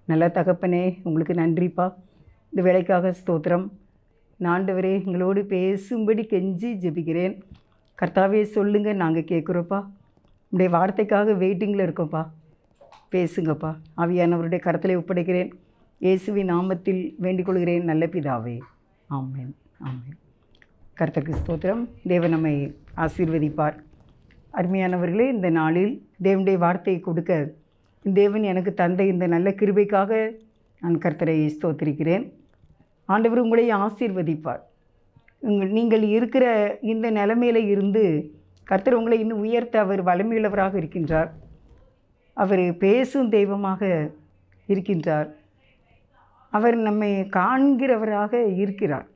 நல்ல தகப்பனே, உங்களுக்கு நன்றிப்பா. இந்த வேலைக்காக ஸ்தோத்திரம். ஆண்டவரே, எங்களோடு பேசும்படி கெஞ்சி ஜெபிக்கிறேன். கர்த்தாவே சொல்லுங்க, நாங்கள் கேட்குறோப்பா. உங்களுடைய வார்த்தைக்காக வெயிட்டிங்கில் இருக்கோம்ப்பா. பேசுங்கப்பா. ஆவியானவருடைய கரத்திலே ஒப்படைக்கிறேன். இயேசுவின் நாமத்தில் வேண்டிக் கொள்கிறேன் நல்ல பிதாவே. ஆமென், ஆமென். கர்த்தருக்கு ஸ்தோத்திரம். தேவன் நம்மை ஆசீர்வதிப்பார். அருமையானவர்களே, இந்த நாளில் தேவனுடைய வார்த்தையை கொடுக்க தேவன் எனக்கு தந்த இந்த நல்ல கிருபைக்காக நான் கர்த்தரை ஸ்தோத்திரிக்கிறேன். ஆண்டவர் உங்களை ஆசீர்வதிப்பார். நீங்கள் இருக்கிற இந்த நிலைமையில் இருந்து கர்த்தர் உங்களை இன்னும் உயர்த்த அவர் வலிமையுள்ளவராக இருக்கின்றார். அவர் பேசும் தெய்வமாக இருக்கின்றார். அவர் நம்மை காண்கிறவராக இருக்கிறார்.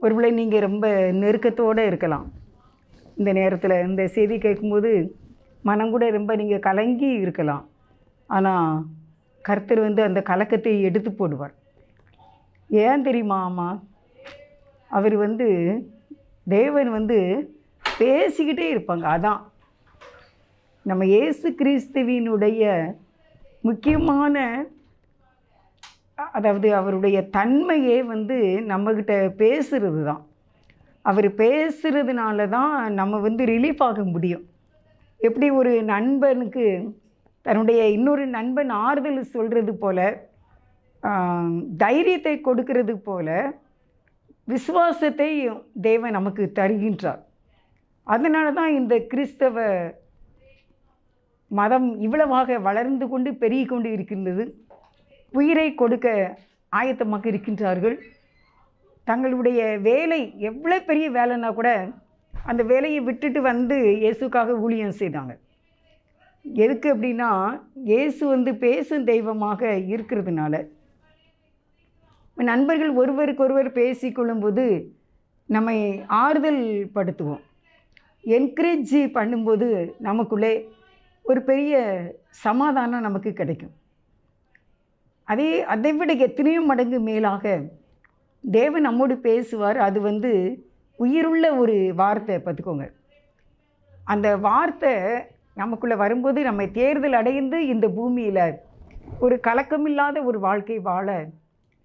ஒருவேளை நீங்கள் ரொம்ப நெருக்கத்தோடு இருக்கலாம். இந்த நேரத்தில் இந்த செய்தி கேட்கும்போது மனம் கூட ரொம்ப நீங்கள் கலங்கி இருக்கலாம். ஆனால் கர்த்தர் அந்த கலக்கத்தை எடுத்து போடுவார். ஏன் தெரியுமா? ஆமாம், அவர் தேவன் பேசிக்கிட்டே இருப்பாங்க. அதான் நம்ம இயேசு கிறிஸ்துவினுடைய முக்கியமான, அதாவது அவருடைய தன்மையே நம்மக்கிட்ட பேசுகிறது தான். அவர் பேசுகிறதுனால தான் நம்ம ரிலீஃப் ஆக முடியும். எப்படி ஒரு நண்பனுக்கு தன்னுடைய இன்னொரு நண்பன் ஆறுதல் சொல்கிறது போல, தைரியத்தை கொடுக்கறது போல விசுவாசத்தை தேவன் நமக்கு தருகின்றார். அதனால தான் இந்த கிறிஸ்தவ மதம் இவ்வளவாக வளர்ந்து கொண்டு பெருகி கொண்டு இருக்கின்றது. உயிரை கொடுக்க ஆயத்தமாக இருக்கின்றார்கள். தங்களுடைய வேலை எவ்வளோ பெரிய வேலைன்னா கூட அந்த வேலையை விட்டுட்டு இயேசுக்காக ஊழியம் செய்தாங்க. எதுக்கு அப்படின்னா, இயேசு பேசும் தெய்வமாக இருக்கிறதுனால. நண்பர்கள் ஒருவருக்கொருவர் பேசிக்கொள்ளும்போது நம்மை ஆறுதல் படுத்துவோம். என்கரேஜ் பண்ணும்போது நமக்குள்ளே ஒரு பெரிய சமாதானம் நமக்கு கிடைக்கும். அதை விட எத்தனையோ மடங்கு மேலாக தேவன் நம்மோடு பேசுவார். அது உயிருள்ள ஒரு வார்த்தை. பார்த்துக்கோங்க, அந்த வார்த்தை நமக்குள்ளே வரும்போது நம்மை தேர்தல் அடைந்து இந்த பூமியில் ஒரு கலக்கமில்லாத ஒரு வாழ்க்கை வாழ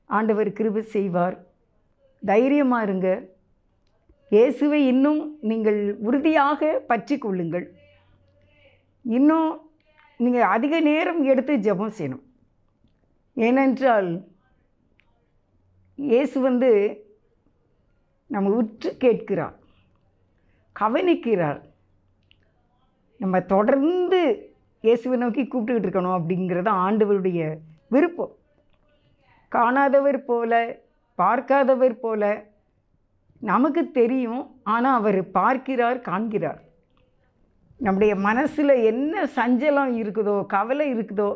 ஆண்டவர் கிருபை செய்வார். தைரியமாக இருங்க. இயேசுவை இன்னும் நீங்கள் உறுதியாக பற்றி கொள்ளுங்கள். இன்னும் நீங்கள் அதிக நேரம் எடுத்து ஜெபம் செய்யணும். ஏனென்றால் இயேசு நம்ம உற்று கேட்கிறார், கவனிக்கிறார். நம்ம தொடர்ந்து இயேசுவை நோக்கி கூப்பிட்டுக்கிட்டு இருக்கணும் அப்படிங்கிறது ஆண்டவருடைய விருப்பம். காணாதவர் போல, பார்க்காதவர் போல நமக்கு தெரியும், ஆனால் அவர் பார்க்கிறார், காண்கிறார். நம்முடைய மனசில் என்ன சஞ்சலம் இருக்குதோ, கவலை இருக்குதோ,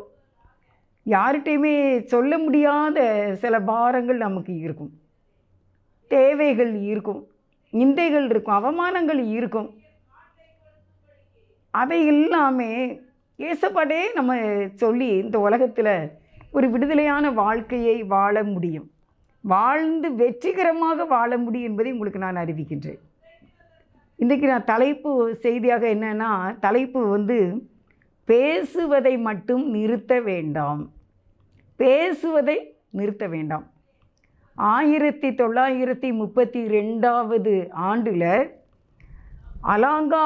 யார்கிட்டையுமே சொல்ல முடியாத சில பாரங்கள் நமக்கு இருக்கும், தேவைகள் இருக்கும், நிந்தைகள் இருக்கும், அவமானங்கள் இருக்கும். அதை எல்லாமே இயேசுபாடே நம்ம சொல்லி இந்த உலகத்தில் ஒரு விடுதலையான வாழ்க்கையை வாழ முடியும், வாழ்ந்து வெற்றிகரமாக வாழ முடியும் என்பதை உங்களுக்கு நான் அறிவிக்கின்றேன். இன்றைக்கி நான் தலைப்பு செய்தியாக என்னென்னா, தலைப்பு பேசுவதை மட்டும் நிறுத்த வேண்டாம். பேசுவதை நிறுத்த வேண்டாம். 1932 ஆண்டில் அலாங்கா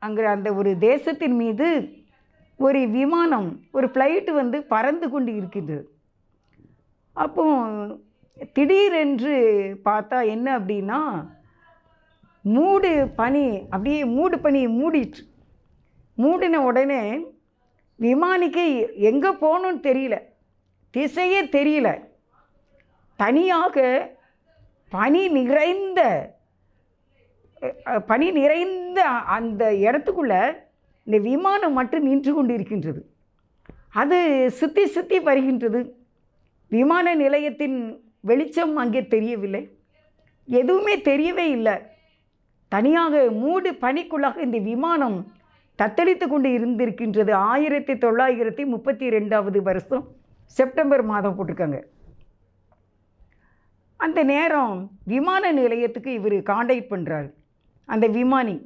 அங்கே அந்த ஒரு தேசத்தின் மீது ஒரு விமானம், ஒரு ஃப்ளைட்டு பறந்து கொண்டு இருக்கின்றது. அப்போ திடீரென்று பார்த்தா என்ன அப்படின்னா, மூடு பனி மூடிட்டு, மூடின உடனே விமானிக்கு எங்கே போகணுன்னு தெரியல, திசையே தெரியல. தனியாக பனி நிறைந்த அந்த இடத்துக்குள்ளே இந்த விமானம் மட்டும் நின்று கொண்டு இருக்கின்றது. அது சுற்றி சுற்றி வருகின்றது. விமான நிலையத்தின் வெளிச்சம் அங்கே தெரியவில்லை, எதுவுமே தெரியவே இல்லை. தனியாக மூடு பனிக்குள்ளாக இந்த விமானம் தத்தளித்து கொண்டு இருந்திருக்கின்றது. 1932 செப்டம்பர் மாதம் போட்டிருக்காங்க. அந்த நேரம் விமான நிலையத்துக்கு இவர் காண்டாக்ட் பண்ணுறாரு. அந்த விமானி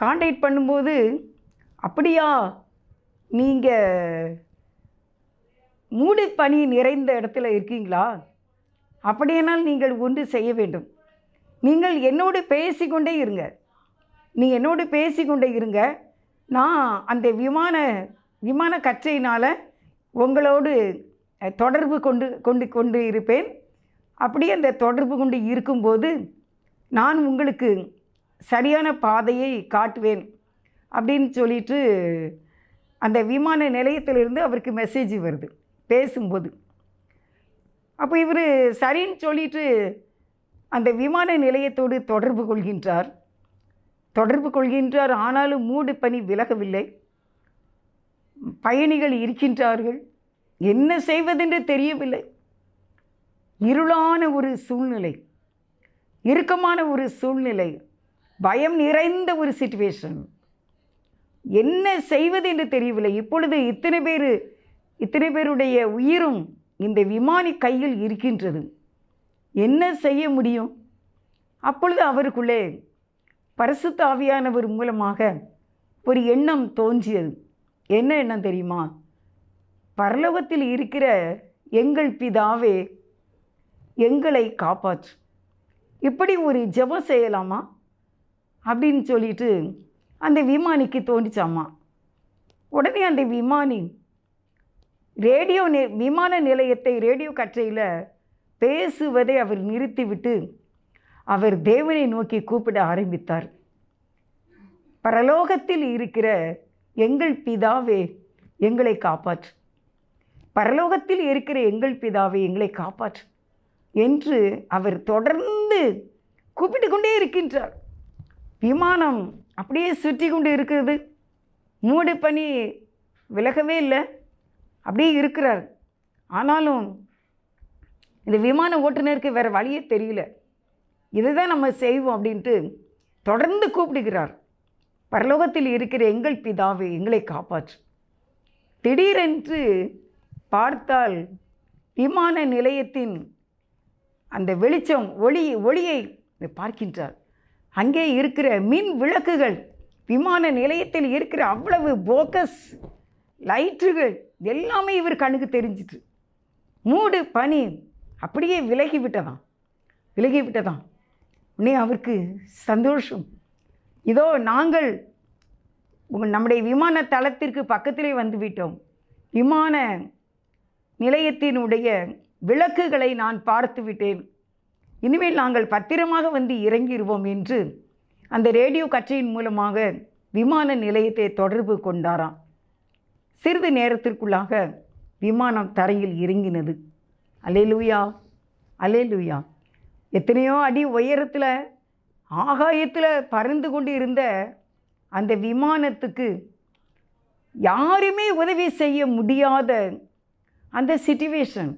காண்டாக்ட் பண்ணும்போது, அப்படியா நீங்கள் மூடு பனி நிறைந்த இடத்துல இருக்கீங்களா? அப்படியானால் நீங்கள் ஒன்று செய்ய வேண்டும். நீங்கள் என்னோடு பேசிக்கொண்டே இருங்க. நீங்கள் என்னோடு பேசிக்கொண்டே இருங்க. நான் அந்த விமான கற்றையினால் உங்களோடு தொடர்பு கொண்டு இருப்பேன். அப்படியே அந்த தொடர்பு கொண்டு இருக்கும்போது நான் உங்களுக்கு சரியான பாதையை காட்டுவேன் அப்படின்னு சொல்லிட்டு அந்த விமான நிலையத்திலிருந்து அவருக்கு மெசேஜ் வருது பேசும்போது. அப்போ இவர் சரின்னு சொல்லிட்டு அந்த விமான நிலையத்தோடு தொடர்பு கொள்கின்றார். ஆனாலும் மூடு பனி விலகவில்லை. பயணிகள் இருக்கின்றார்கள். என்ன செய்வதென்று தெரியவில்லை. இருளான ஒரு சூழ்நிலை, இறுக்கமான ஒரு சூழ்நிலை, பயம் நிறைந்த ஒரு சிச்சுவேஷன். என்ன செய்வது என்று தெரியவில்லை. இப்பொழுது இத்தனை பேருடைய உயிரும் இந்த விமானி கையில் இருக்கின்றது. என்ன செய்ய முடியும்? அப்பொழுது அவருக்குள்ளே பரிசுத்த ஆவியானவர் மூலமாக ஒரு எண்ணம் தோன்றியது. என்ன எண்ணம் தெரியுமா? பரலோகத்தில் இருக்கிற எங்கள் பிதாவே, எங்களை காப்பாற்று. இப்படி ஒரு ஜெபம் செய்யலாமா அப்படின்னு சொல்லிட்டு அந்த விமானிக்கு தோன்றிச்சாமா. உடனே அந்த விமானி விமான நிலையத்தை ரேடியோ கற்றையில் பேசுவதை அவர் நிறுத்திவிட்டு அவர் தேவனை நோக்கி கூப்பிட ஆரம்பித்தார். பரலோகத்தில் இருக்கிற எங்கள் பிதாவே, எங்களை காப்பாற்று. பரலோகத்தில் இருக்கிற எங்கள் பிதாவே, எங்களை காப்பாற்று என்று அவர் தொடர்ந்து கூப்பிட்டு கொண்டே இருக்கின்றார். விமானம் அப்படியே சுற்றி கொண்டு இருக்கிறது. மூடு பனி விலகவே இல்லை, அப்படியே இருக்கிறார். ஆனாலும் இந்த விமான ஓட்டுநருக்கு வேறு வழியே தெரியல. இதுதான் நம்ம செய்வோம் அப்படின்ட்டு தொடர்ந்து கூப்பிடுகிறார். பரலோகத்தில் இருக்கிற எங்கள் பிதாவே, எங்களை காப்பாற்று. திடீரென்று பார்த்தால் விமான நிலையத்தின் அந்த வெளிச்சம் ஒளியை பார்க்கின்றார். அங்கே இருக்கிற மின் விளக்குகள், விமான நிலையத்தில் இருக்கிற அவ்வளவு போக்கஸ் லைட்டுகள் எல்லாமே இவர் கண்ணுக்கு தெரிஞ்சிட்டு, மூடு பனி அப்படியே விலகிவிட்டதாம். உடனே அவருக்கு சந்தோஷம். இதோ நாங்கள் நம்முடைய விமான தளத்திற்கு பக்கத்திலே வந்து விட்டோம். விமான நிலையத்தினுடைய விளக்குகளை நான் பார்த்து விட்டேன். இனிமேல் நாங்கள் பத்திரமாக வந்து இறங்கிடுவோம் என்று அந்த ரேடியோ கற்றையின் மூலமாக விமான நிலையத்தை தொடர்பு கொண்டாராம். சிறிது நேரத்திற்குள்ளாக விமானம் தரையில் இறங்கினது. அல்லேலூயா, அல்லேலூயா. எத்தனையோ அடி உயரத்தில் ஆகாயத்தில் பறந்து கொண்டு இருந்த அந்த விமானத்துக்கு யாருமே உதவி செய்ய முடியாத அந்த சிச்சுவேஷன்,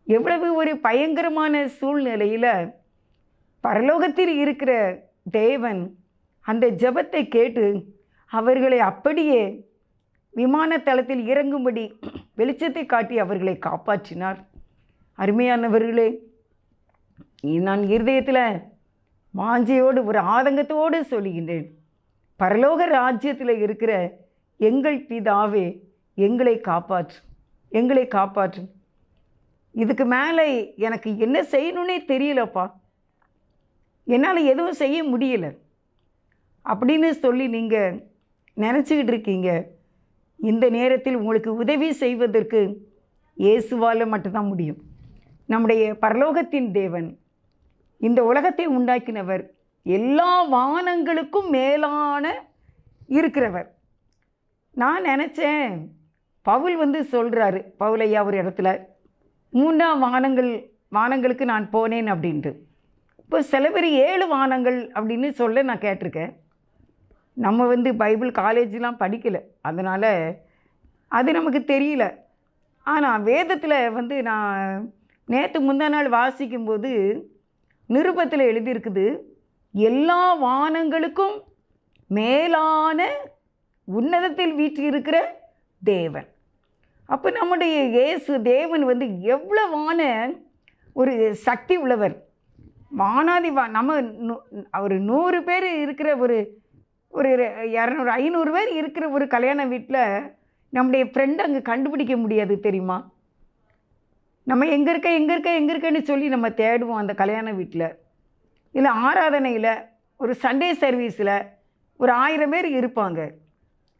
எவ்வளவு ஒரு பயங்கரமான சூழ்நிலையில் பரலோகத்தில் இருக்கிற தேவன் அந்த ஜெபத்தை கேட்டு அவர்களை அப்படியே விமான தளத்தில் இறங்கும்படி வெளிச்சத்தை காட்டி அவர்களை காப்பாற்றினார். அருமையானவர்களே, நான் இருதயத்தில் வாஞ்சையோடு ஒரு ஆதங்கத்தோடு சொல்லுகின்றேன், பரலோக ராஜ்யத்தில் இருக்கிற எங்கள் பிதாவே, எங்களை காப்பாற்று, எங்களை காப்பாற்று. இதுக்கு மேலே எனக்கு என்ன செய்யணுன்னே தெரியலப்பா, என்னால் எதுவும் செய்ய முடியலை அப்படின்னு சொல்லி நீங்கள் நினச்சிக்கிட்டு இருக்கீங்க. இந்த நேரத்தில் உங்களுக்கு உதவி செய்வதற்கு இயேசுவால் மட்டும்தான் முடியும். நம்முடைய பரலோகத்தின் தேவன், இந்த உலகத்தை உண்டாக்கினவர், எல்லா வானங்களுக்கும் மேலான இருக்கிறவர். நான் நினச்சேன், பவுல் சொல்கிறாரு, பவுலையா ஒரு இடத்துல 3ஆம் வானங்களுக்கு நான் போனேன் அப்படின்ட்டு. இப்போ சில பேர் 7 வானங்கள் அப்படின்னு சொல்ல நான் கேட்டிருக்கேன். நம்ம பைபிள் காலேஜெலாம் படிக்கலை, அதனால் அது நமக்கு தெரியல. ஆனால் வேதத்தில் நான் நேற்று முந்தா நாள் வாசிக்கும்போது நிருபத்தில் எழுதியிருக்குது, எல்லா வானங்களுக்கும் மேலான உன்னதத்தில் வீற்றிருக்கிற தேவன். அப்போ நம்முடைய இயேசு தேவன் எவ்வளவான ஒரு சக்தி உள்ளவர். நம்ம ஒரு 100 பேர் இருக்கிற ஒரு 200 500 பேர் இருக்கிற ஒரு கல்யாண வீட்டில் நம்முடைய ஃப்ரெண்டு அங்கே கண்டுபிடிக்க முடியாது தெரியுமா? நம்ம எங்கே இருக்கேன்னு சொல்லி நம்ம தேடுவோம் அந்த கல்யாண வீட்டில், இல்லை ஆராதனையில், ஒரு சண்டே சர்வீஸில் ஒரு 1000 பேர் இருப்பாங்க.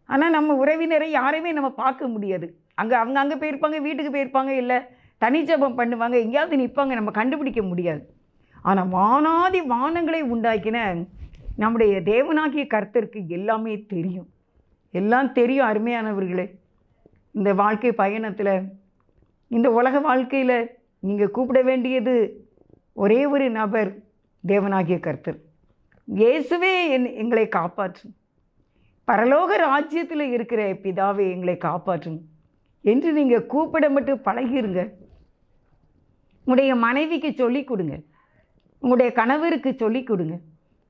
ஆனால் நம்ம உறவினரை யாரையுமே நம்ம பார்க்க முடியாது. அவங்க அங்கே போயிருப்பாங்க, வீட்டுக்கு போயிருப்பாங்க, இல்லை தனிஜபம் பண்ணுவாங்க, எங்கேயாவது நிற்பாங்க, நம்ம கண்டுபிடிக்க முடியாது. ஆனால் வானாதி வானங்களை உண்டாக்கின நம்முடைய தேவனாகிய கர்த்தருக்கு எல்லாமே தெரியும், எல்லாம் தெரியும். அருமையானவர்களே, இந்த வாழ்க்கை பயணத்தில், இந்த உலக வாழ்க்கையில் நீங்கள் கூப்பிட வேண்டியது ஒரே ஒரு நபர், தேவனாகிய கர்த்தர். இயேசுவே எங்களை காப்பாற்றும், பரலோக ராஜ்யத்தில் இருக்கிற பிதாவே எங்களை காப்பாற்றும் என்று நீங்கள் கூப்பிட மட்டும் பழகிருங்க. உங்களுடைய மனைவிக்கு சொல்லிக் கொடுங்க, உங்களுடைய கணவருக்கு சொல்லிக் கொடுங்க,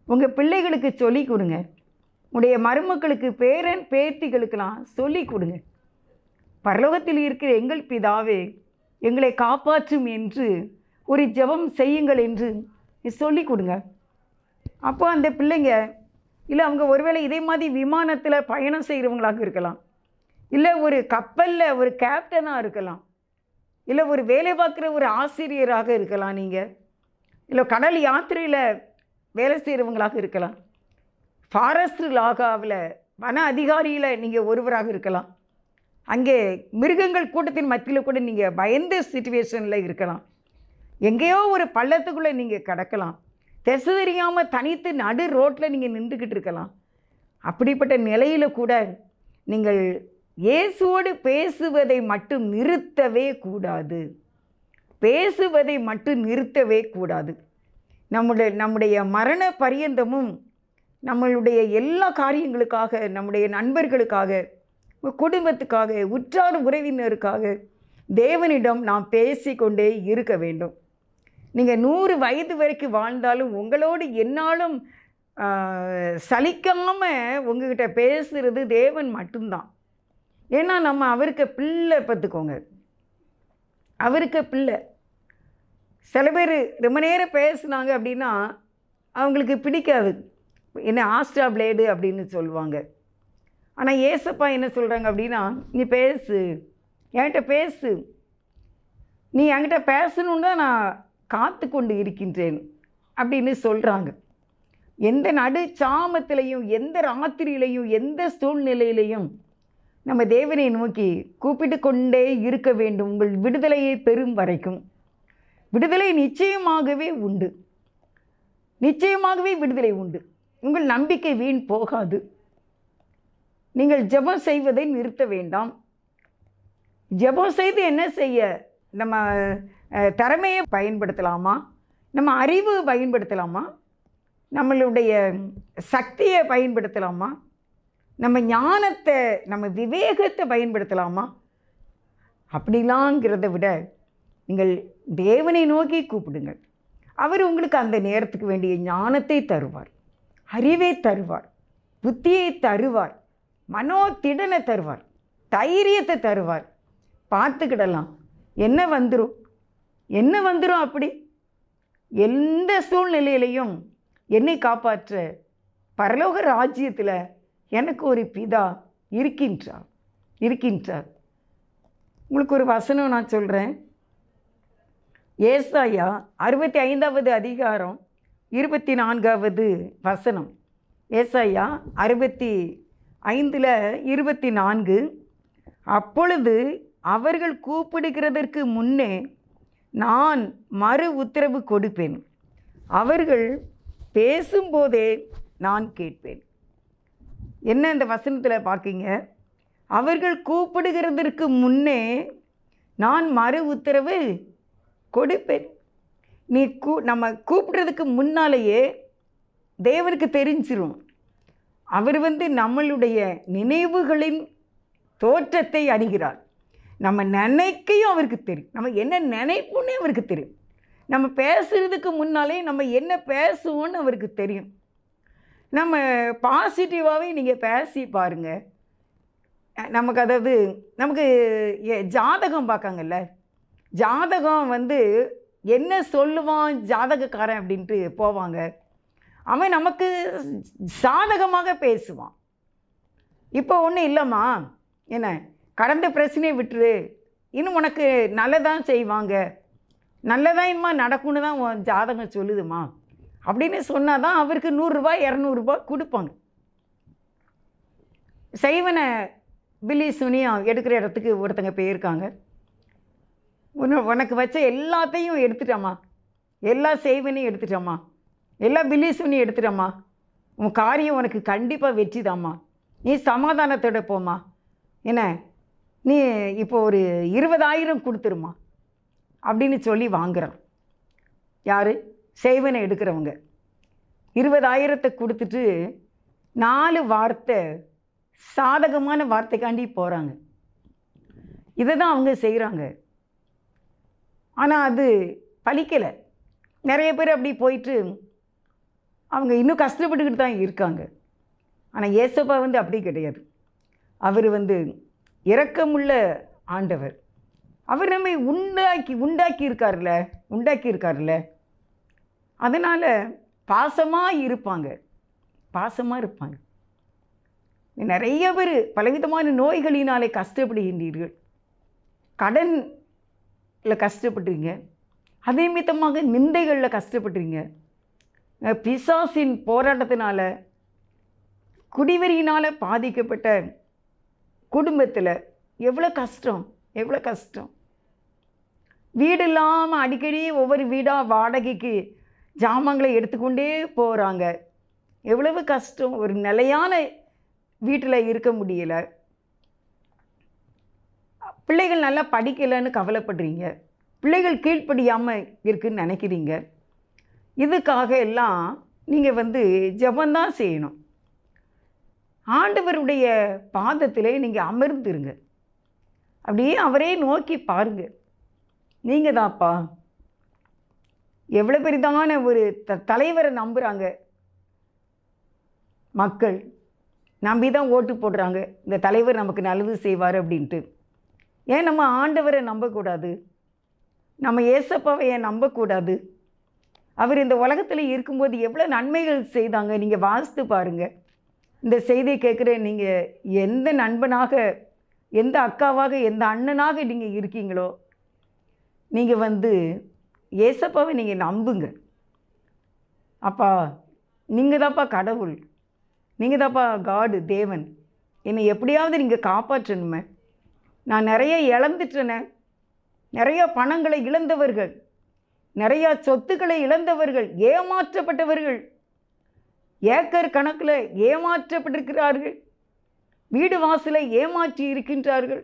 உங்கள் பிள்ளைகளுக்கு சொல்லிக் கொடுங்க, உங்களுடைய மருமக்களுக்கு, பேரன் பேத்திகளுக்கெல்லாம் சொல்லிக் கொடுங்க. பரலோகத்தில் இருக்கிற எங்கள் பிதாவே எங்களை காப்பாற்றும் என்று ஒரு ஜெபம் செய்யுங்கள் என்று சொல்லிக் கொடுங்க. அப்போ அந்த பிள்ளைங்க, இல்லை அவங்க ஒருவேளை இதே மாதிரி விமானத்தில் பயணம் செய்கிறவங்களாக இருக்கலாம், இல்லை ஒரு கப்பலில் ஒரு கேப்டனாக இருக்கலாம், இல்லை ஒரு வேலை பார்க்குற ஒரு ஆசிரியராக இருக்கலாம், நீங்கள் இல்லை கடல் யாத்திரையில் வேலை செய்கிறவங்களாக இருக்கலாம், ஃபாரஸ்ட் லாகாவில் வன அதிகாரியில் நீங்கள் ஒருவராக இருக்கலாம், அங்கே மிருகங்கள் கூட்டத்தின் மத்தியில் கூட நீங்கள் பயந்த சிச்சுவேஷனில் இருக்கலாம், எங்கேயோ ஒரு பள்ளத்துக்குள்ளே நீங்கள் கிடக்கலாம், திசை தெரியாமல் தனித்து நடு ரோட்டில் நீங்கள் நின்றுக்கிட்டு இருக்கலாம். அப்படிப்பட்ட நிலையில் கூட நீங்கள் இயேசுவோடு பேசுவதை மட்டும் நிறுத்தவே கூடாது, பேசுவதை மட்டும் நிறுத்தவே கூடாது. நம்முடைய மரண பரியந்தமும் நம்மளுடைய எல்லா காரியங்களுக்காக, நம்முடைய நண்பர்களுக்காக, குடும்பத்துக்காக, உற்றார் உறவினருக்காக தேவனிடம் நாம் பேசிக்கொண்டே இருக்க வேண்டும். நீங்கள் 100 வயது வரைக்கும் வாழ்ந்தாலும் உங்களோடு என்னாலும் சலிக்காமல் உங்ககிட்ட பேசுகிறது தேவன் மட்டும்தான். ஏன்னா நம்ம அவருக்கு பிள்ளை, பார்த்துக்கோங்க, அவருக்கு பிள்ளை. சில பேர் ரொம்ப நேரம் பேசுனாங்க அப்படின்னா அவங்களுக்கு பிடிக்காது, என்ன ஆஸ்ட்ரா பிளேடு அப்படின்னு சொல்லுவாங்க. ஆனால் ஏசப்பா என்ன சொல்கிறாங்க அப்படின்னா, நீ பேசு, என்கிட்ட பேசு, நீ என்கிட்ட பேசணுன்னு தான் நான் காத்து கொண்டு இருக்கின்றேன் அப்படின்னு சொல்கிறாங்க. எந்த நடு சாமத்திலையும், எந்த ராத்திரியிலையும், எந்த சூழ்நிலையிலையும் நம்ம தேவனை நோக்கி கூப்பிட்டு கொண்டே இருக்க வேண்டும். உங்கள் விடுதலையை பெறும் வரைக்கும் விடுதலை நிச்சயமாகவே உண்டு, நிச்சயமாகவே விடுதலை உண்டு. உங்கள் நம்பிக்கை வீண் போகாது. நீங்கள் ஜெபம் செய்வதை நிறுத்த வேண்டாம். ஜெபம் செய்து என்ன செய்ய? நம்ம திறமையை பயன்படுத்தலாமா, நம்ம அறிவு பயன்படுத்தலாமா, நம்மளுடைய சக்தியை பயன்படுத்தலாமா, நம்ம ஞானத்தை, நம்ம விவேகத்தை பயன்படுத்தலாமா? அப்படிலாங்கிறத விட நீங்கள் தேவனை நோக்கி கூப்பிடுங்கள். அவர் உங்களுக்கு அந்த நேரத்துக்கு வேண்டிய ஞானத்தை தருவார், அறிவை தருவார், புத்தியை தருவார், மனோதிடனை தருவார், தைரியத்தை தருவார். பார்த்துக்கிடலாம், என்ன வந்துடும், என்ன வந்துடும். அப்படி எந்த சூழ்நிலையிலையும் என்னை காப்பாற்ற பரலோக ராஜ்யத்தில் எனக்கு ஒரு பிதா இருக்கின்றார். உங்களுக்கு ஒரு வசனம் நான் சொல்கிறேன். ஏசாயா 65வது அதிகாரம் 24வது வசனம். ஏசாயா 65:24. அப்பொழுது அவர்கள் கூப்பிடுகிறதற்கு முன்னே நான் மறு உத்தரவு கொடுப்பேன், அவர்கள் பேசும்போதே நான் கேட்பேன். என்ன இந்த வசனத்தில் பார்க்கிங்க? அவர்கள் கூப்பிடுகிறதற்கு முன்னே நான் மறு உத்தரவு கொடுப்பேன். நம்ம கூப்பிடுறதுக்கு முன்னாலேயே தேவனுக்கு தெரிஞ்சிரும். அவர் நம்மளுடைய நினைவுகளின் தோற்றத்தை அறிகிறார். நம்ம நினைக்கையும் அவருக்கு தெரியும், நம்ம என்ன நினைப்போன்னே அவருக்கு தெரியும். நம்ம பேசுகிறதுக்கு முன்னாலே நம்ம என்ன பேசுவோன்னு அவருக்கு தெரியும். நம்ம பாசிட்டிவாகவே நீங்கள் பேசி பாருங்கள். நமக்கு அதாவது நமக்கு ஜாதகம் பார்க்காங்கல்ல, ஜாதகம் என்ன சொல்லுவான் ஜாதகக்காரன் அப்படின்ட்டு போவாங்க. அவன் நமக்கு சாதகமாக பேசுவான். இப்போ ஒன்றும் இல்லைம்மா, என்ன கடந்த பிரச்சனையை விட்டுரு, இன்னும் உனக்கு நல்லதான் செய்வாங்க, நல்லதான் இனிமா நடக்கும்னு தான் உன் ஜாதகம் சொல்லுதுமா அப்படின்னு சொன்னால் தான் அவருக்கு 100 200 கொடுப்பாங்க. செய்வனை பில்லி சுனியம் எடுக்கிற இடத்துக்கு ஒருத்தங்க போயிருக்காங்க. உனக்கு வச்ச எல்லாத்தையும் எடுத்துட்டம்மா, எல்லா செய்வனையும் எடுத்துட்டம்மா, எல்லா பில்லி சுனியும் எடுத்துட்டம்மா, உன் காரியம் உனக்கு கண்டிப்பாக வெற்றி தாம்மா, நீ சமாதானத்தோட போம்மா, என்ன நீ இப்போ ஒரு 20,000 கொடுத்துருமா அப்படின்னு சொல்லி வாங்குறான். யார்? செய்வனை எடுக்கிறவங்க 20,000 கொடுத்துட்டு 4 வார்த்தை சாதகமான வார்த்தைக்காண்டி போகிறாங்க. இதை தான் அவங்க செய்கிறாங்க. ஆனால் அது பலிக்கலை. நிறைய பேர் அப்படி போயிட்டு அவங்க இன்னும் கஷ்டப்பட்டுக்கிட்டு தான் இருக்காங்க. ஆனால் ஏசப்பா அப்படி கிடையாது. அவர் இரக்கமுள்ள ஆண்டவர். அவர் நம்மை உண்டாக்கி இருக்கார்ல, அதனால் பாசமாக இருப்பாங்க. நிறைய பேர் பலவிதமான நோய்களினாலே கஷ்டப்படுகின்றீர்கள், கடனில் கஷ்டப்படுறீங்க, அதே மித்தமாக நிந்தைகளில் கஷ்டப்படுறீங்க, பிசாசின் போராட்டத்தினால, குடிவெறியினால் பாதிக்கப்பட்ட குடும்பத்தில் எவ்வளோ கஷ்டம். வீடு இல்லாமல் அடிக்கடி ஒவ்வொரு வீடாக வாடகைக்கு ஜாமான்களை எடுத்துக்கொண்டே போகிறாங்க. எவ்வளவு கஷ்டம். ஒரு நிலையான வீட்டில் இருக்க முடியலை. பிள்ளைகள் நல்லா படிக்கலைன்னு கவலைப்படுறீங்க, பிள்ளைகள் கீழ்ப்படியாமல் இருக்குன்னு நினைக்கிறீங்க. இதுக்காக எல்லாம் நீங்கள் ஜெபந்தான் செய்யணும். ஆண்டவருடைய பாதத்திலே நீங்கள் அமர்ந்துருங்க. அப்படியே அவரே நோக்கி பாருங்க. நீங்கள் தான்ப்பா. எவ்வளோ பெரிதான ஒரு தலைவரை நம்புகிறாங்க மக்கள், நம்பி தான் ஓட்டு போடுறாங்க, இந்த தலைவர் நமக்கு நல்லது செய்வார் அப்படின்ட்டு. ஏன் நம்ம ஆண்டவரை நம்பக்கூடாது? நம்ம ஏசப்பாவை ஏன் நம்பக்கூடாது? அவர் இந்த உலகத்தில் இருக்கும்போது எவ்வளோ நன்மைகள் செய்தாங்க. நீங்கள் வாசித்து பாருங்கள். இந்த செய்தியை கேட்குற நீங்கள் எந்த நண்பனாக, எந்த அக்காவாக, எந்த அண்ணனாக நீங்கள் இருக்கீங்களோ, நீங்கள் ஏசப்பாவை நீங்கள் நம்புங்க. அப்பா நீங்கள் தான்ப்பா கடவுள், நீங்கள் தான்ப்பா காடு, தேவன், என்னை எப்படியாவது நீங்கள் காப்பாற்றணுமே. நான் நிறைய இழந்துட்டேனே, நிறைய பணங்களை இழந்தவர்கள், நிறையா சொத்துக்களை இழந்தவர்கள், ஏமாற்றப்பட்டவர்கள், ஏக்கர் கணக்கில் ஏமாற்றப்பட்டிருக்கிறார்கள், வீடு வாசலை ஏமாற்றி இருக்கின்றார்கள்,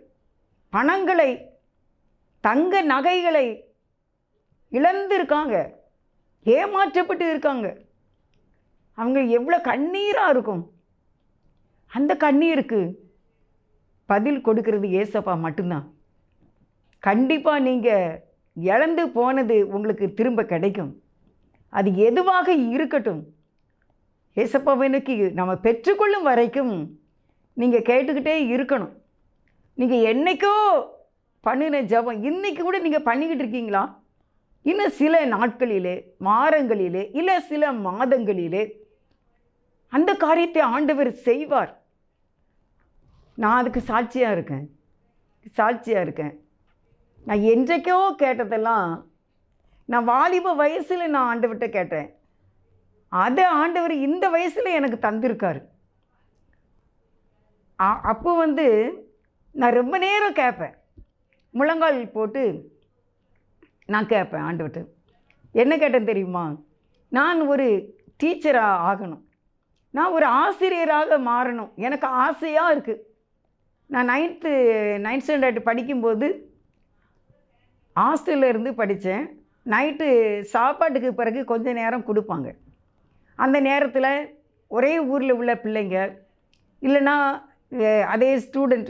பணங்களை, தங்க நகைகளை இழந்திருக்காங்க, ஏமாற்றப்பட்டு இருக்காங்க. அவங்க எவ்வளோ கண்ணீராக இருக்கும். அந்த கண்ணீருக்கு பதில் கொடுக்கறது ஏசப்பா மட்டும்தான். கண்டிப்பாக நீங்கள் இழந்து போனது உங்களுக்கு திரும்ப கிடைக்கும். அது எதுவாக இருக்கட்டும், ஏசப்பாவை நோக்கி நம்ம பெற்றுக்கொள்ளும் வரைக்கும் நீங்கள் கேட்டுக்கிட்டே இருக்கணும். நீங்கள் என்றைக்கோ பண்ணின ஜெபம் இன்றைக்கி கூட நீங்கள் பண்ணிக்கிட்டு இருக்கீங்களா? இன்னும் சில நாட்களிலே, வாரங்களிலே, இல்லை சில மாதங்களிலே அந்த காரியத்தை ஆண்டவர் செய்வார். நான் அதுக்கு சாட்சியாக இருக்கேன். நான் என்றைக்கோ கேட்டதெல்லாம் நான் வாலிப வயசில் நான் ஆண்டவர்கிட்ட கேட்டேன். அதை ஆண்டவர் இந்த வயசில் எனக்கு தந்திருக்காரு. அப்போ நான் ரொம்ப நேரம் கேட்பேன், முழங்கால் போட்டு நான் கேட்பேன் ஆண்டவர்கிட்ட. என்ன கேட்டேன் தெரியுமா? நான் ஒரு டீச்சராக ஆகணும், நான் ஒரு ஆசிரியராக மாறணும், எனக்கு ஆசையாக இருக்குது. நான் 9th ஸ்டாண்டர்ட் படிக்கும்போது ஹாஸ்டலில் இருந்து படித்தேன். நைட்டு சாப்பாட்டுக்கு பிறகு கொஞ்சம் நேரம் கொடுப்பாங்க. அந்த நேரத்தில் ஒரே ஊரில் உள்ள பிள்ளைங்க, இல்லைன்னா அதே ஸ்டூடெண்ட்,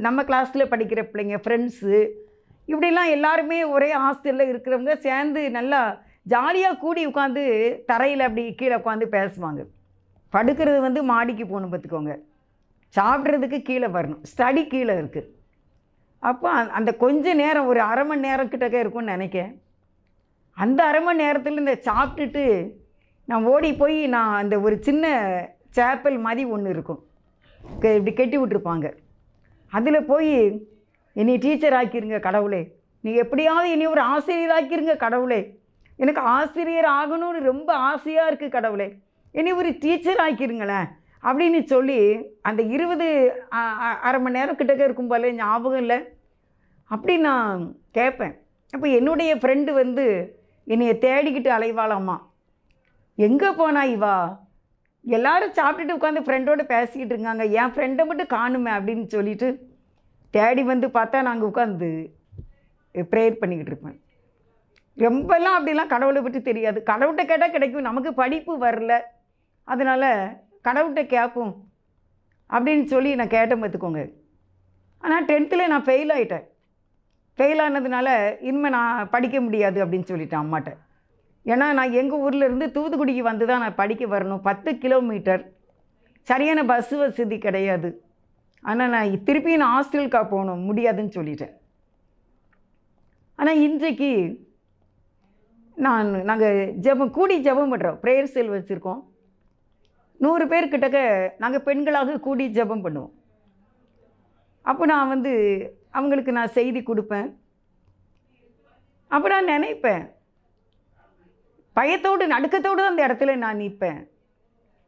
நம்ம கிளாஸில் படிக்கிற பிள்ளைங்க, ஃப்ரெண்ட்ஸு, இப்படிலாம் எல்லாருமே ஒரே ஹாஸ்டலில் இருக்கிறவங்க சேர்ந்து நல்லா ஜாலியாக கூடி உட்காந்து தரையில் அப்படி கீழே உட்காந்து பேசுவாங்க. படுக்கிறது மாடிக்கு போகணும் பார்த்துக்கோங்க, சாப்பிட்றதுக்கு கீழே வரணும், ஸ்டடி கீழே இருக்குது. அப்போ அந்த கொஞ்ச நேரம் ஒரு அரை மணி நேரம் கிட்டக்க இருக்கும்னு நினைக்கிறேன். அந்த அரை மணி நேரத்தில் இந்த சாப்பிட்டுட்டு நான் ஓடி போய் நான் அந்த ஒரு சின்ன சேப்பல் மாதிரி ஒன்று இருக்கும், இப்படி கட்டி விட்டுருப்பாங்க, அதில் போய் என்னை டீச்சர் ஆக்கிருங்க கடவுளே, நீங்கள் எப்படியாவது என்னை ஒரு ஆசிரியர் ஆக்கிருங்க கடவுளே, எனக்கு ஆசிரியர் ஆகணும்னு ரொம்ப ஆசையாக இருக்குது கடவுளே, என்னை ஒரு டீச்சர் ஆக்கிருங்களேன் அப்படின்னு சொல்லி அந்த 20 அரை மணி நேரம் கிட்டக்க இருக்கும் போல, ஞாபகம் இல்லை, அப்படி நான் கேட்பேன். அப்போ என்னுடைய ஃப்ரெண்டு வந்து என்னைய தேடிக்கிட்டு அலைவாளாம்மா. எங்கே போனா இவா? எல்லோரும் சாப்பிட்டுட்டு உட்காந்து ஃப்ரெண்டோடு பேசிக்கிட்டு இருக்காங்க, என் ஃப்ரெண்டை மட்டும் காணுமே அப்படின்னு சொல்லிட்டு தேடி வந்து பார்த்தா நாங்கள் உட்காந்து ப்ரேயர் பண்ணிக்கிட்டு இருப்பேன். ரொம்பலாம் அப்படிலாம் கடவுளை பற்றி தெரியாது. கடவுள்கிட்ட கேட்டால் கிடைக்கும், நமக்கு படிப்பு வரல, அதனால் கடவுள்கிட்ட கேட்போம் அப்படின்னு சொல்லி நான் கேட்டேன் பார்த்துக்கோங்க. ஆனால் 10th நான் ஃபெயில் ஆகிட்டேன். ஃபெயில் ஆனதுனால இனிமேல் நான் படிக்க முடியாது அப்படின்னு சொல்லிட்டேன் அம்மாட்ட. ஏன்னா நான் எங்கள் ஊரில் இருந்து தூத்துக்குடிக்கு வந்து தான் நான் படிக்க வரணும், 10 கிலோமீட்டர், சரியான பஸ் வசதி கிடையாது. ஆனால் நான் திருப்பி நான் ஹாஸ்டலுக்காக போகணும், முடியாதுன்னு சொல்லிட்டேன். ஆனால் இன்றைக்கு நாங்கள் கூடி ஜெபம் பண்ணுறோம், ப்ரேயர் செல் வச்சுருக்கோம். 100 பேர்கிட்டக்க நாங்கள் பெண்களாக கூடி ஜெபம் பண்ணுவோம். அப்போ நான் வந்து அவங்களுக்கு நான் செய்தி கொடுப்பேன். அப்போ நான் நினைப்பேன், பயத்தோடு நடுக்கத்தோடு அந்த இடத்துல நான் நிற்பேன்.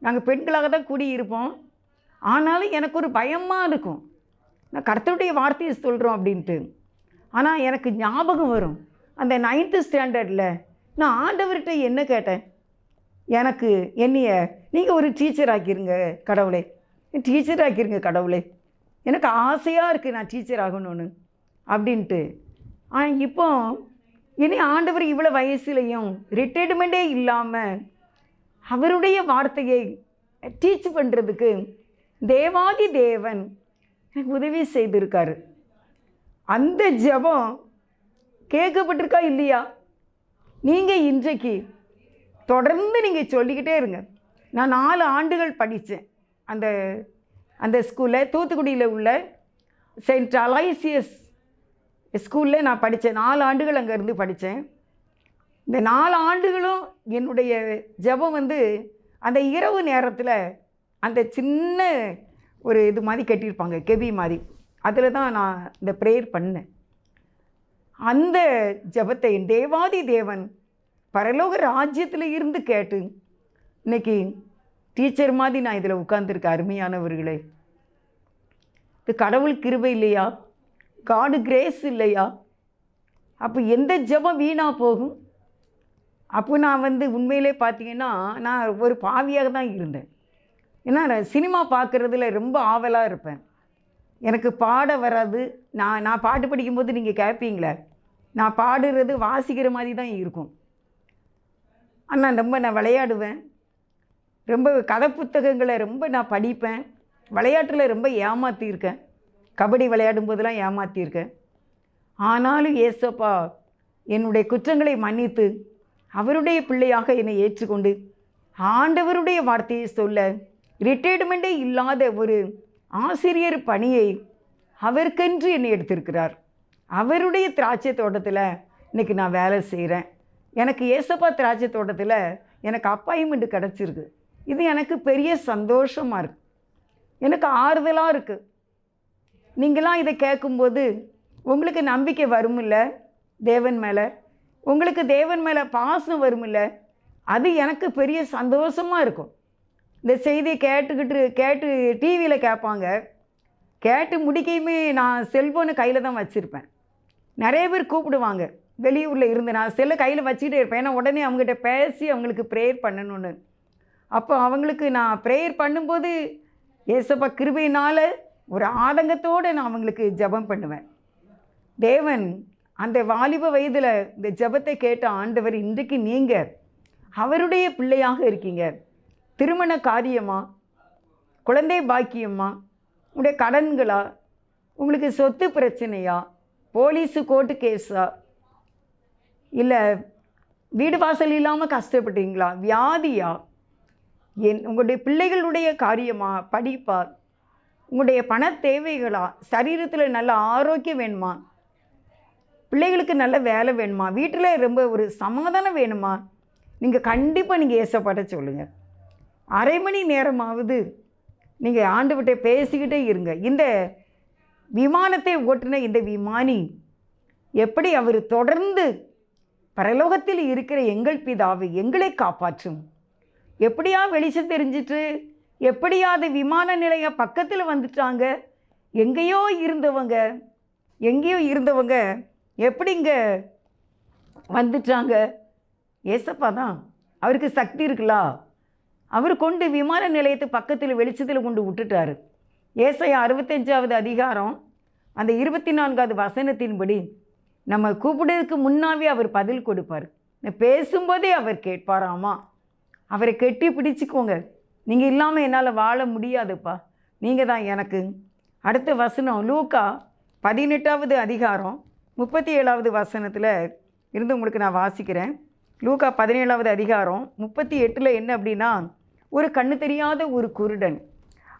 நாங்கள் பெண்களாக தான் கூடி இருப்போம், ஆனாலும் எனக்கு ஒரு பயமாக இருக்கும். நான் கர்த்தருடைய வார்த்தையை சொல்கிறோம் அப்படின்ட்டு. ஆனால் எனக்கு ஞாபகம் வரும், அந்த 9th ஸ்டாண்டர்டில் நான் ஆண்டவர்கிட்ட என்ன கேட்டேன், எனக்கு என்னைய நீங்கள் ஒரு டீச்சர் ஆக்கிருங்க கடவுளே, டீச்சர் ஆக்கிருங்க கடவுளே, எனக்கு ஆசையாக இருக்குது நான் டீச்சர் ஆகணும்னு அப்படின்ட்டு. ஆனால் இப்போ இனி ஆண்டவர் இவ்வளோ வயசுலையும் ரிட்டையர்மெண்ட்டே இல்லாமல் அவருடைய வார்த்தையை டீச் பண்ணுறதுக்கு தேவாதி தேவன் எனக்கு உதவி செய்திருக்காரு. அந்த ஜெபம் கேட்கப்பட்டிருக்கா இல்லையா? நீங்கள் இன்றைக்கு தொடர்ந்து நீங்கள் சொல்லிக்கிட்டே இருங்க. நான் 4 ஆண்டுகள் படித்தேன் அந்த அந்த ஸ்கூலில், தூத்துக்குடியில் உள்ள செயின்ட் அலாய்சியஸ் ஸ்கூலில் நான் படித்தேன். 4 ஆண்டுகள் அங்கே இருந்து படித்தேன். இந்த 4 ஆண்டுகளும் என்னுடைய ஜெபம் வந்து அந்த இரவு நேரத்தில் அந்த சின்ன ஒரு இது மாதிரி கட்டியிருப்பாங்க, கெபி மாதிரி, அதில் தான் நான் இந்த ப்ரேயர் பண்ணேன். அந்த ஜெபத்தை தேவாதி தேவன் பரலோக ராஜ்யத்தில் இருந்து கேட்டு இன்னைக்கு டீச்சர் மாதிரி நான் இதில் உட்கார்ந்துருக்கேன். அருமையானவர்களே, இது கடவுள் கிருபை இல்லையா? காடு கிரேஸ் இல்லையா? அப்போ எந்த ஜெபம் வீணாக போகும்? அப்போ நான் வந்து உண்மையிலே பார்த்தீங்கன்னா நான் ஒரு பாவியாக தான் இருந்தேன். ஏன்னா நான் சினிமா பார்க்குறதுல ரொம்ப ஆவலாக இருப்பேன். எனக்கு பாட வராது. நான் பாட்டு படிக்கும்போது நீங்கள் கேட்பீங்களே, நான் பாடுறது வாசிக்கிற மாதிரி தான் இருக்கும். ஆனால் நான் விளையாடுவேன், ரொம்ப கதை புத்தகங்களை ரொம்ப நான் படிப்பேன், விளையாட்டில் ரொம்ப ஏமாற்றியிருக்கேன், கபடி விளையாடும் போதெல்லாம் ஏமாற்றியிருக்கேன். ஆனாலும் ஏசப்பா என்னுடைய குற்றங்களை மன்னித்து அவருடைய பிள்ளையாக என்னை ஏற்றுக்கொண்டு ஆண்டவருடைய வார்த்தையை சொல்ல ரிட்டையர்மெண்ட்டே இல்லாத ஒரு ஆசிரியர் பணியை அவருக்கென்று என்னை எடுத்திருக்கிறார். அவருடைய திராட்சை தோட்டத்தில் இன்றைக்கி நான் வேலை செய்கிறேன். எனக்கு ஏசப்பா திராட்சை தோட்டத்தில் எனக்கு அப்பாயின்மெண்ட் கிடச்சிருக்கு. இது எனக்கு பெரிய சந்தோஷமாக இருக்குது, எனக்கு ஆறுதலாக இருக்குது. நீங்களாம் இதை கேட்கும்போது உங்களுக்கு நம்பிக்கை வருமில்ல தேவன் மேலே, உங்களுக்கு தேவன் மேலே பாசம் வருமில்ல, அது எனக்கு பெரிய சந்தோஷமாக இருக்கும். இந்த செய்தியை கேட்டு டிவியில் கேட்பாங்க, கேட்டு முடிக்கையுமே நான் செல்ஃபோனை கையில் தான் வச்சுருப்பேன். நிறைய பேர் கூப்பிடுவாங்க வெளியூரில் இருந்து, நான் செல்லை கையில் வச்சுக்கிட்டே இருப்பேன். ஏன்னா உடனே அவங்ககிட்ட பேசி அவங்களுக்கு ப்ரேயர் பண்ணணும்னு. அப்போ அவங்களுக்கு நான் ப்ரேயர் பண்ணும்போது ஏசப்பா கிருபையினால் ஒரு ஆதங்கத்தோடு நான் அவங்களுக்கு ஜெபம் பண்ணுவேன். தேவன் அந்த வாலிப வயதில் இந்த ஜெபத்தை கேட்ட ஆண்டவர் இன்றைக்கு நீங்கள் அவருடைய பிள்ளையாக இருக்கீங்க. திருமண காரியமா, குழந்தை பாக்கியமா, உங்களுடைய கடன்களா, உங்களுக்கு சொத்து பிரச்சனையா, போலீஸு கோர்ட்டு கேஸா, இல்லை வீடு வாசல் இல்லாமல் கஷ்டப்பட்டீங்களா, வியாதியா, உங்களுடைய பிள்ளைகளுடைய காரியமா, படிப்பா, உங்களுடைய பண தேவைகளா, சரீரத்தில் நல்ல ஆரோக்கியம் வேணுமா, பிள்ளைகளுக்கு நல்ல வேலை வேணுமா, வீட்டில் ரொம்ப ஒரு சமாதானம் வேணுமா, நீங்கள் கண்டிப்பாக நீங்கள் ஏசப்பாட்ட சொல்லுங்கள். அரை மணி நேரமாவது நீங்கள் ஆண்டவர்கிட்ட பேசிக்கிட்டே இருங்க. இந்த விமானத்தை ஓட்டின இந்த விமானி எப்படி அவர் தொடர்ந்து பரலோகத்தில் இருக்கிற எங்கள் பிதாவை எங்களை காப்பாற்றும், எப்படியா வெளிச்சம் தெரிஞ்சிட்டு, எப்படியா அது விமான நிலைய பக்கத்தில் வந்துட்டாங்க, எங்கேயோ இருந்தவங்க எப்படிங்க வந்துட்டாங்க? ஏசப்பா தான், அவருக்கு சக்தி இருக்குல்லா, அவர் கொண்டு விமான நிலையத்தை பக்கத்தில் வெளிச்சத்தில் கொண்டு விட்டுட்டார். ஏசாயா 65வது அதிகாரம் அந்த 24வது வசனத்தின்படி நம்ம கூப்பிடுறதுக்கு முன்னாவே அவர் பதில் கொடுப்பார். பேசும்போதே அவர் கேட்பாராமா. அவரை கெட்டி பிடிச்சிக்கோங்க. நீங்கள் இல்லாமல் என்னால் வாழ முடியாதுப்பா, நீங்கள் தான் எனக்கு. அடுத்த வசனம் லூக்கா 18வது அதிகாரம் 37வது வசனத்தில் இருந்து உங்களுக்கு நான் வாசிக்கிறேன். லூக்கா 17வது அதிகாரம் 38 என்ன அப்படின்னா, ஒரு கண்ணு தெரியாத ஒரு குருடன்,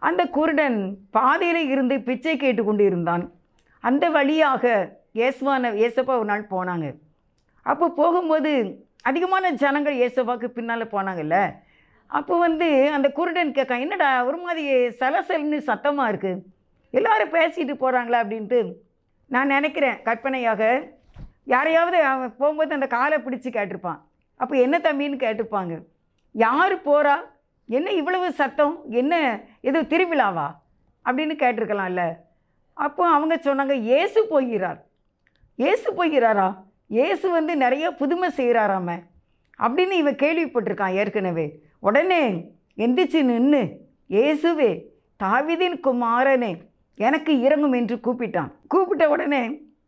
அந்த குருடன் பாதையில் இருந்து பிச்சை கேட்டு கொண்டு இருந்தான். அந்த வழியாக ஏசப்பா ஒரு நாள் போனாங்க. அப்போ போகும்போது அதிகமான ஜனங்கள் ஏசப்பாவுக்கு பின்னால் போனாங்கல்ல. அப்போ அந்த குருடன் கேட்கான், என்னடா ஒரு மாதிரி சலசலன்னு சத்தமாக இருக்குது, எல்லோரும் பேசிட்டு போகிறாங்களா அப்படின்ட்டு. நான் நினைக்கிறேன் கற்பனையாக, யாரையாவது அவன் போகும்போது அந்த காலை பிடிச்சி கேட்டிருப்பான். அப்போ என்ன தம்பின்னு கேட்டிருப்பாங்க. யார் போகிறா, என்ன இவ்வளவு சத்தம், என்ன எது திருவிழாவா அப்படின்னு கேட்டிருக்கலாம்ல. அப்போ அவங்க சொன்னாங்க, இயேசு போகிறார். இயேசு போகிறாரா? இயேசு நிறைய புதுமை செய்கிறாராம அப்படின்னு இவன் கேள்விப்பட்டிருக்கான் ஏற்கனவே. உடனே எந்திரிச்சு நின்று, இயேசுவே தாவீதின் குமாரனே எனக்கு இறங்கும் என்று கூப்பிட்டான். கூப்பிட்ட உடனே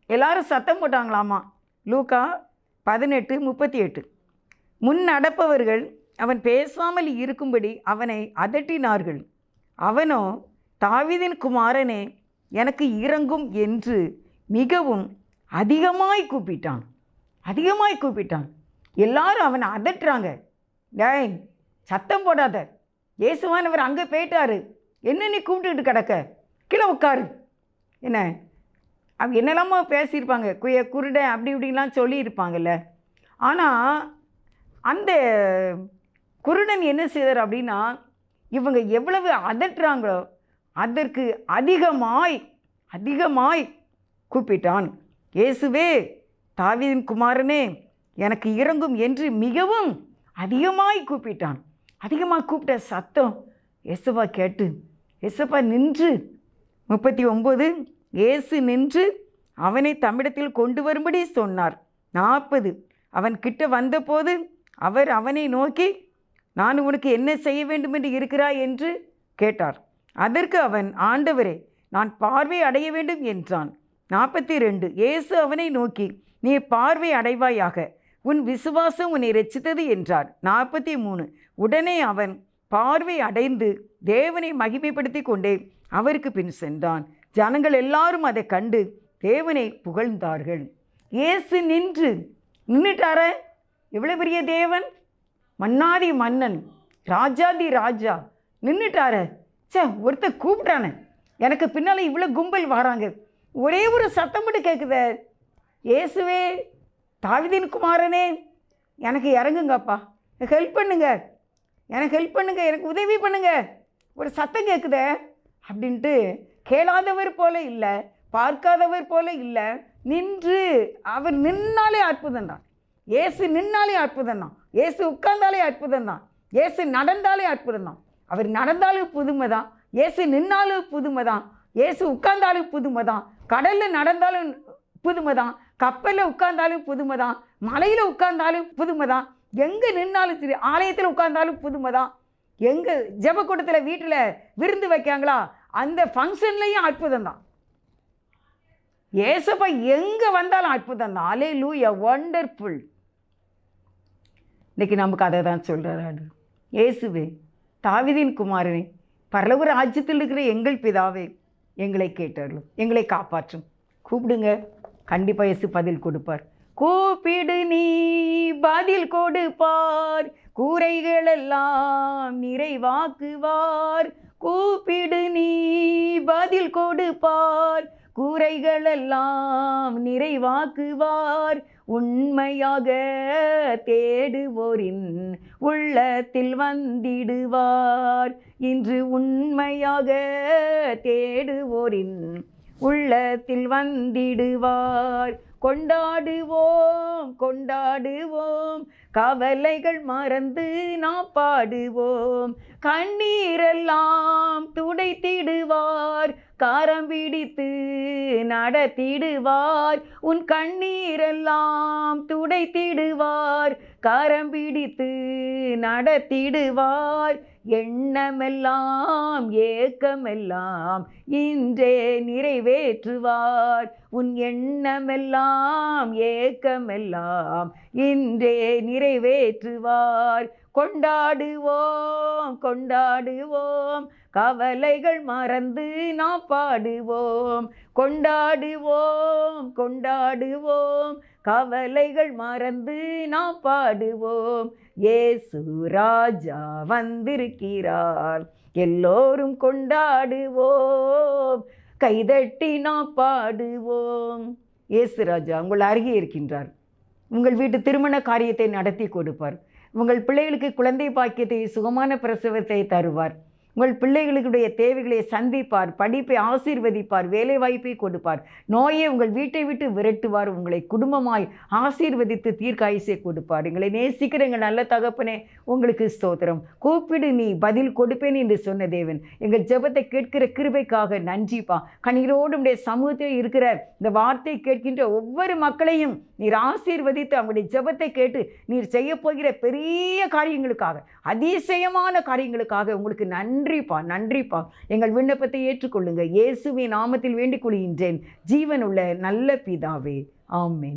எல்லாரும் சத்தம் போட்டாங்களாமா. லூக்கா 18:38. முன் நடப்பவர்கள் அவன் பேசாமல் இருக்கும்படி அவனை அதட்டினார்கள். அவனோ தாவீதின் குமாரனே எனக்கு இறங்கும் என்று மிகவும் அதிகமாய் கூப்பிட்டான். எல்லாரும் அவனை அதட்டுறாங்க. டேய் சத்தம் போடாத, இயேசுவானவர் அங்கே போயிட்டாரு, என்ன நீ கூப்பிட்டுக்கிட்டு கிடக்க, கீழே உட்காரு. என்ன அவங்க என்னெல்லாமோ பேசியிருப்பாங்க, குருடன் அப்படி இப்படின்லாம் சொல்லியிருப்பாங்கல்ல. ஆனால் அந்த குருடன் என்ன செய்தார் அப்படின்னா, இவங்க எவ்வளவு அதட்டுறாங்களோ அதற்கு அதிகமாய் கூப்பிட்டான். இயேசுவே தாவீதின் குமாரனே எனக்கு இறங்கும் என்று மிகவும் அதிகமாய் கூப்பிட்டான். அதிகமாக கூப்பிட்ட சத்தம் ஏசப்பா கேட்டு, ஏசப்பா நின்று 39 இயேசு நின்று அவனை தம்மிடத்தில் கொண்டு வரும்படி சொன்னார். 40 அவன் கிட்ட வந்தபோது அவர் அவனை நோக்கி, நான் உனக்கு என்ன செய்ய வேண்டும் என்று இருக்கிறாய் என்று கேட்டார். அதற்கு அவன், ஆண்டவரே நான் பார்வை அடைய வேண்டும் என்றான். 42 இயேசு அவனை நோக்கி, நீ பார்வை அடைவாயாக, உன் விசுவாசம் உன்னை இரட்சித்தது என்றார். 43 உடனே அவன் பார்வை அடைந்து தேவனை மகிமைப்படுத்தி கொண்டே அவருக்கு பின் சென்றான். ஜனங்கள் எல்லாரும் அதை கண்டு தேவனை புகழ்ந்தார்கள். இயேசு நின்றுட்டார. எவ்வளோ பெரிய தேவன், மன்னாதி மன்னன், ராஜாதி ராஜா நின்றுட்டார. ஒருத்தர் கூப்பிட்டானே, எனக்கு பின்னால் இவ்வளோ கும்பல் வராங்க, ஒரே ஒரு சத்தம் மட்டும் கேட்குத, இயேசுவே தாவீதின் குமாரனே எனக்கு இறங்குங்கப்பா, ஹெல்ப் பண்ணுங்க, எனக்கு உதவி பண்ணுங்க, ஒரு சத்தம் கேட்குத அப்படின்ட்டு கேளாதவர் போல இல்லை, பார்க்காதவர் போல இல்லை, அவர் நின்னாலே அற்புதம் தான். இயேசு நின்னாலே அற்புதம் தான். இயேசு உட்கார்ந்தாலே அற்புதம் தான். இயேசு நடந்தாலே அற்புதம் தான். அவர் நடந்தாலும் புதுமை தான். இயேசு நின்னாலும் புதுமை தான். இயேசு உட்கார்ந்தாலும் புதுமை தான். கடலில் நடந்தாலும் புதுமை தான். கப்பலில் உட்கார்ந்தாலும் புதுமை தான். மலையில் உட்கார்ந்தாலும் புதுமை தான். எங்கே நின்னாலும் சரி, ஆலயத்தில் உட்கார்ந்தாலும் புதுமை தான். எங்கே ஜெபக்கூட்டத்தில் வீட்டில் விருந்து வைக்காங்களா, அந்த ஃபங்க்ஷன்லேயும் அற்புதம் தான். ஏசப்பா எங்கே வந்தாலும் அற்புதம் தான். அல்லேலூயா, வண்டர்ஃபுல். இன்றைக்கி நமக்கு அதை தான் சொல்கிறாரு. இயேசுவே தாவீதின் குமாரனே, பரலோக ராஜ்யத்தில் இருக்கிற எங்கள் பிதாவே எங்களை கேட்டார்களும், எங்களை காப்பாற்றும். கூப்பிடுங்க, கண்டிப்பாக இயேசு பதில் கொடுப்பார். கூப்பிடு நீ பதில் கொடுப்பார், கூரைகளெல்லாம் நிறைவாக்குவார். கூப்பிடு நீ பதில் கொடுப்பார், கூரைகளெல்லாம் நிறைவாக்குவார். உண்மையாக தேடுவோரின் உள்ளத்தில் வந்திடுவார். இன்று உண்மையாக தேடுவோரின் உள்ளத்தில் வந்திடுவார். கொண்டாடுவோம் கொண்டாடுவோம், கவலைகள் மறந்து நாம் பாடுவோம். கண்ணீரெல்லாம் துடைத்திடுவார், கரம் பிடித்து நடத்திடுவார். உன் கண்ணீரெல்லாம் துடைத்திடுவார், கரம் பிடித்து நடத்திடுவார். எண்ணமெல்லாம் ஏக்கமெல்லாம் இன்றே நிறைவேற்றுவார். உன் எண்ணமெல்லாம் ஏக்கமெல்லாம் இன்றே நிறைவேற்றுவார். கொண்டாடுவோம் கொண்டாடுவோம், கவலைகள் மறந்து நாம் பாடுவோம். கொண்டாடுவோம் கொண்டாடுவோம், கவலைகள் மறந்து நாம் பாடுவோம். இயேசு ராஜா வந்திருக்கிறார், எல்லோரும் கொண்டாடுவோம், கைதட்டி நாம் பாடுவோம். இயேசு ராஜா உங்கள் அருகே இருக்கின்றார். உங்கள் வீட்டு திருமண காரியத்தை நடத்தி கொடுப்பார். உங்கள் பிள்ளைகளுக்கு குழந்தை பாக்கியத்தை, சுகமான பிரசவத்தை தருவார். உங்கள் பிள்ளைகளுடைய தேவைகளை சந்திப்பார், படிப்பை ஆசீர்வதிப்பார், வேலை வாய்ப்பை கொடுப்பார், நோயை உங்கள் வீட்டை விட்டு விரட்டுவார், உங்களை குடும்பமாய் ஆசீர்வதித்து தீர்க்காயுசை கொடுப்பார். எங்களை நேசிக்கிற எங்கள் நல்ல தகப்பனே, உங்களுக்கு ஸ்தோத்திரம். கூப்பிடு நீ பதில் கொடுப்பேன் என்று சொன்ன தேவன், எங்கள் ஜெபத்தை கேட்கிற கிருபைக்காக நன்றிப்பா. கண்ணீரோடு உடைய சமூகத்தில் இருக்கிற இந்த வார்த்தை கேட்கின்ற ஒவ்வொரு மக்களையும் நீர் ஆசீர்வதித்து அவங்களுடைய ஜெபத்தை கேட்டு நீர் செய்ய போகிற பெரிய காரியங்களுக்காக, அதிசயமான காரியங்களுக்காக உங்களுக்கு நன்றிப்பா நன்றிப்பா. எங்கள் விண்ணப்பத்தை ஏற்றுக்கொள்ளுங்க. இயேசுவின் நாமத்தில் வேண்டிக் கொள்கின்றேன், ஜீவனுள்ள நல்ல பிதாவே, ஆமென்.